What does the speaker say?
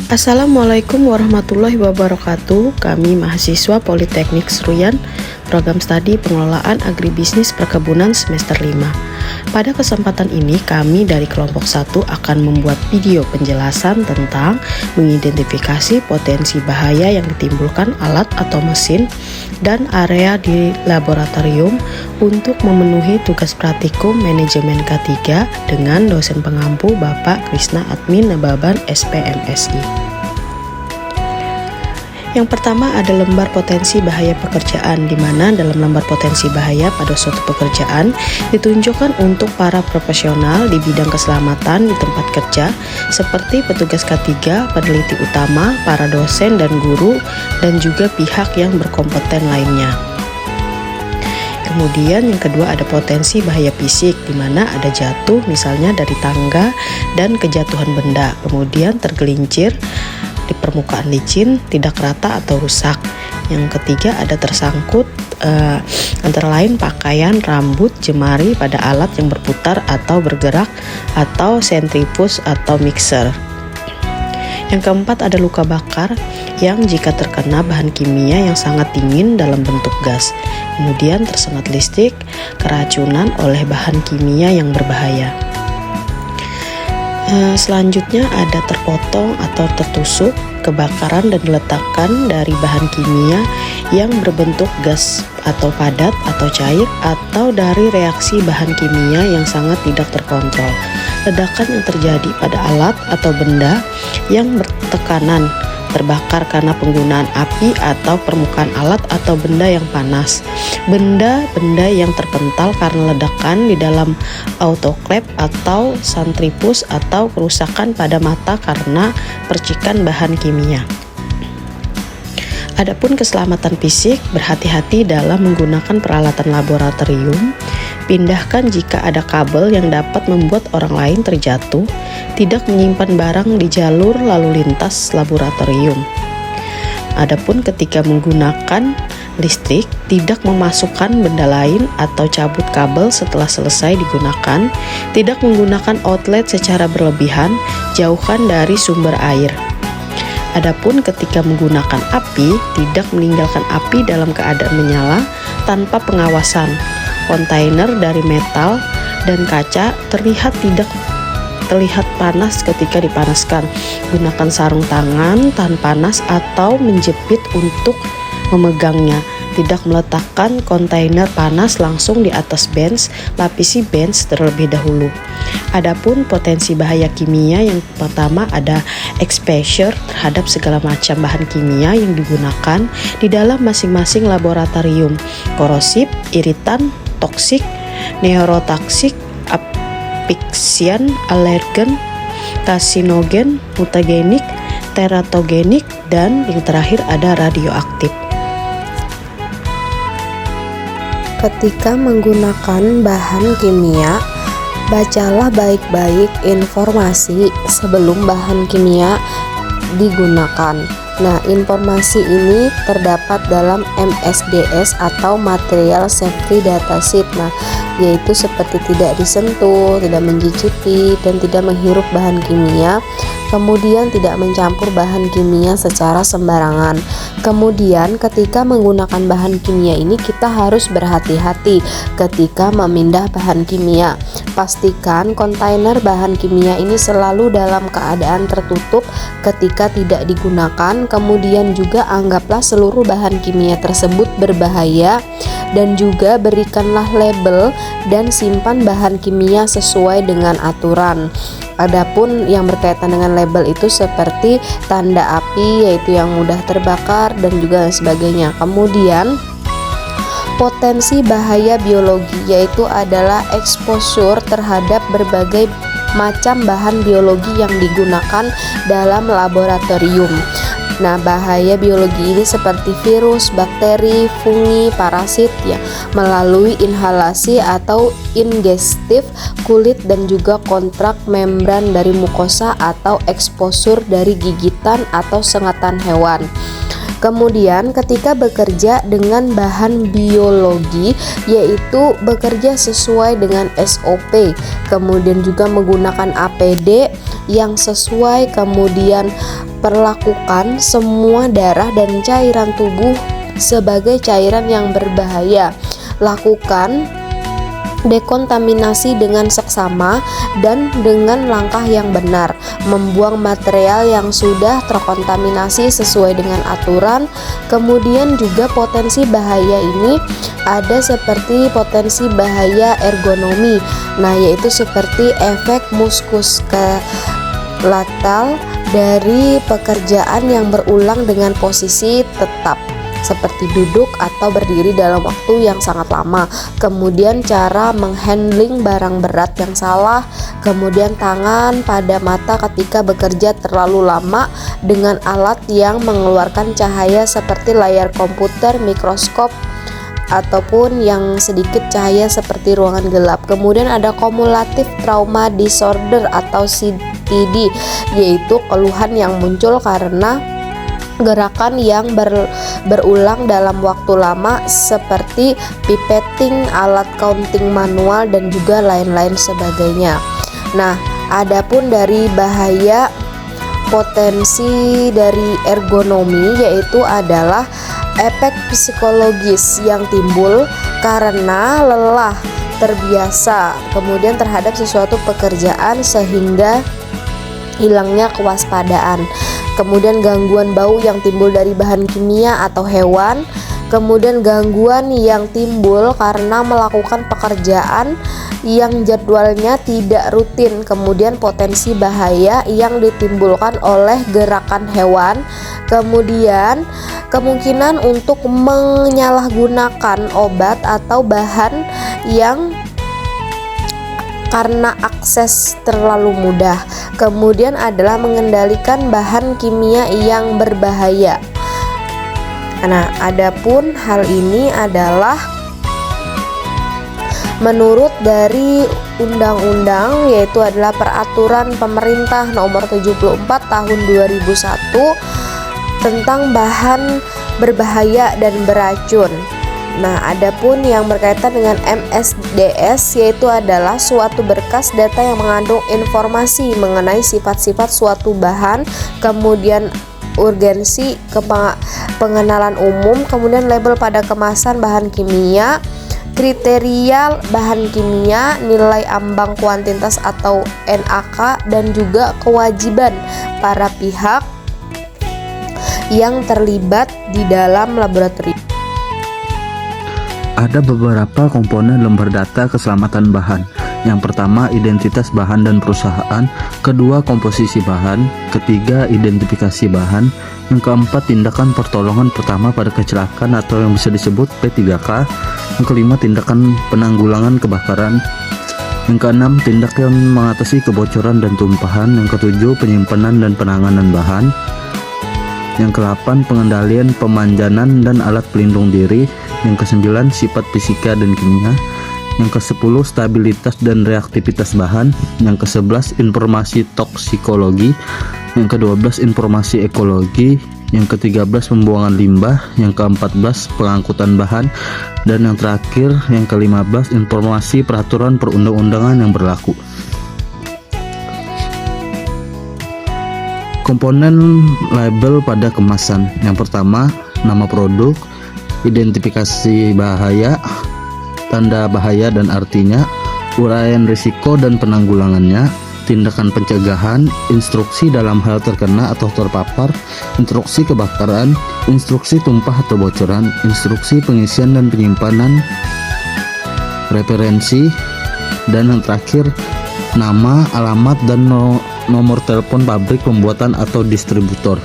Assalamualaikum warahmatullahi wabarakatuh. Kami mahasiswa Politeknik Seruyan, program studi pengelolaan agribisnis perkebunan semester 5. Pada kesempatan ini kami dari kelompok 1 akan membuat video penjelasan tentang mengidentifikasi potensi bahaya yang ditimbulkan alat atau mesin dan area di laboratorium untuk memenuhi tugas praktikum manajemen K3 dengan dosen pengampu Bapak Krisna Admin Nababan SPMSI. Yang pertama ada lembar potensi bahaya pekerjaan, di mana dalam lembar potensi bahaya pada suatu pekerjaan ditunjukkan untuk para profesional di bidang keselamatan di tempat kerja seperti petugas K3, peneliti utama, para dosen dan guru, dan juga pihak yang berkompeten lainnya. Kemudian yang kedua ada potensi bahaya fisik, di mana ada jatuh misalnya dari tangga dan kejatuhan benda, kemudian tergelincir di permukaan licin, tidak rata atau rusak. Yang ketiga ada tersangkut antara lain pakaian, rambut, jemari pada alat yang berputar atau bergerak atau sentrifus atau mixer. Yang keempat ada luka bakar yang jika terkena bahan kimia yang sangat dingin dalam bentuk gas, kemudian tersengat listrik, keracunan oleh bahan kimia yang berbahaya. Selanjutnya ada terpotong atau tertusuk, kebakaran dan ledakan dari bahan kimia yang berbentuk gas atau padat atau cair, atau dari reaksi bahan kimia yang sangat tidak terkontrol. Ledakan yang terjadi pada alat atau benda yang bertekanan, terbakar karena penggunaan api atau permukaan alat atau benda yang panas. Benda-benda yang terpental karena ledakan di dalam autoklaf atau sentrifus atau kerusakan pada mata karena percikan bahan kimia. Adapun keselamatan fisik, berhati-hati dalam menggunakan peralatan laboratorium. Pindahkan jika ada kabel yang dapat membuat orang lain terjatuh. Tidak menyimpan barang di jalur lalu lintas laboratorium. Adapun ketika menggunakan listrik, tidak memasukkan benda lain atau cabut kabel setelah selesai digunakan. Tidak menggunakan outlet secara berlebihan, jauhkan dari sumber air. Adapun ketika menggunakan api, tidak meninggalkan api dalam keadaan menyala tanpa pengawasan. Kontainer dari metal dan kaca terlihat panas ketika dipanaskan. Gunakan sarung tangan tahan panas atau menjepit untuk memegangnya. Tidak meletakkan kontainer panas langsung di atas bench, lapisi bench terlebih dahulu. Adapun potensi bahaya kimia, yang pertama ada exposure terhadap segala macam bahan kimia yang digunakan di dalam masing-masing laboratorium. Korosif, iritan, toksik, neurotoksik, afiksian, alergen, karsinogen, mutagenik, teratogenik, dan yang terakhir ada radioaktif. Ketika menggunakan bahan kimia, bacalah baik-baik informasi sebelum bahan kimia digunakan. Nah, informasi ini terdapat dalam MSDS atau Material Safety Data Sheet. Nah, yaitu seperti tidak disentuh, tidak mencicipi, dan tidak menghirup bahan kimia. Kemudian tidak mencampur bahan kimia secara sembarangan. Kemudian ketika menggunakan bahan kimia ini kita harus berhati-hati ketika memindah bahan kimia. Pastikan kontainer bahan kimia ini selalu dalam keadaan tertutup ketika tidak digunakan. Kemudian juga anggaplah seluruh bahan kimia tersebut berbahaya, dan juga berikanlah label dan simpan bahan kimia sesuai dengan aturan. Adapun yang berkaitan dengan label itu seperti tanda api, yaitu yang mudah terbakar dan juga sebagainya. Kemudian potensi bahaya biologi, yaitu adalah exposure terhadap berbagai macam bahan biologi yang digunakan dalam laboratorium. Nah, bahaya biologi ini seperti virus, bakteri, fungi, parasit ya, melalui inhalasi atau ingestif kulit dan juga kontrak membran dari mukosa atau exposure dari gigitan atau sengatan hewan. Kemudian ketika bekerja dengan bahan biologi, yaitu bekerja sesuai dengan SOP, kemudian juga menggunakan APD yang sesuai, kemudian perlakukan semua darah dan cairan tubuh sebagai cairan yang berbahaya. Lakukan dekontaminasi dengan seksama dan dengan langkah yang benar, membuang material yang sudah terkontaminasi sesuai dengan aturan. Kemudian juga potensi bahaya ini ada seperti potensi bahaya ergonomi, yaitu seperti efek muskuloskeletal dari pekerjaan yang berulang dengan posisi tetap seperti duduk atau berdiri dalam waktu yang sangat lama, kemudian cara menghandling barang berat yang salah, kemudian tangan pada mata ketika bekerja terlalu lama dengan alat yang mengeluarkan cahaya seperti layar komputer, mikroskop, ataupun yang sedikit cahaya seperti ruangan gelap. Kemudian ada cumulative trauma disorder atau CTD, yaitu keluhan yang muncul karena gerakan yang berulang dalam waktu lama seperti pipetting, alat counting manual, dan juga lain-lain sebagainya. Adapun dari bahaya potensi dari ergonomi yaitu adalah efek psikologis yang timbul karena lelah terbiasa kemudian terhadap sesuatu pekerjaan sehingga hilangnya kewaspadaan. Kemudian gangguan bau yang timbul dari bahan kimia atau hewan. Kemudian gangguan yang timbul karena melakukan pekerjaan yang jadwalnya tidak rutin. Kemudian potensi bahaya yang ditimbulkan oleh gerakan hewan. Kemudian kemungkinan untuk menyalahgunakan obat atau bahan yang karena akses terlalu mudah. Kemudian adalah mengendalikan bahan kimia yang berbahaya. Adapun hal ini adalah menurut dari undang-undang, yaitu adalah peraturan pemerintah nomor 74 tahun 2001 tentang bahan berbahaya dan beracun. Adapun yang berkaitan dengan MSDS, yaitu adalah suatu berkas data yang mengandung informasi mengenai sifat-sifat suatu bahan, kemudian urgensi, pengenalan umum, kemudian label pada kemasan bahan kimia, kriteria bahan kimia, nilai ambang kuantitas atau NAK, dan juga kewajiban para pihak yang terlibat di dalam laboratorium. Ada beberapa komponen lembar data keselamatan bahan. Yang pertama, identitas bahan dan perusahaan. Kedua, komposisi bahan. Ketiga, identifikasi bahan. Yang keempat, tindakan pertolongan pertama pada kecelakaan atau yang bisa disebut P3K. Yang kelima, tindakan penanggulangan kebakaran. Yang keenam, tindakan mengatasi kebocoran dan tumpahan. Yang ketujuh, penyimpanan dan penanganan bahan. Yang ke-8, pengendalian pemanjanan dan alat pelindung diri. Yang ke-9, sifat fisika dan kimia. Yang ke-10, stabilitas dan reaktivitas bahan. Yang ke-11, informasi toksikologi. Yang ke-12, informasi ekologi. Yang ke-13, pembuangan limbah. Yang ke-14, pengangkutan bahan. Dan yang terakhir, yang ke-15, informasi peraturan perundang-undangan yang berlaku. Komponen label pada kemasan. Yang pertama, nama produk, identifikasi bahaya, tanda bahaya dan artinya, uraian risiko dan penanggulangannya, tindakan pencegahan, instruksi dalam hal terkena atau terpapar, instruksi kebakaran, instruksi tumpah atau bocoran, instruksi pengisian dan penyimpanan, referensi, dan yang terakhir, nama, alamat, dan nomor telepon pabrik pembuatan atau distributor.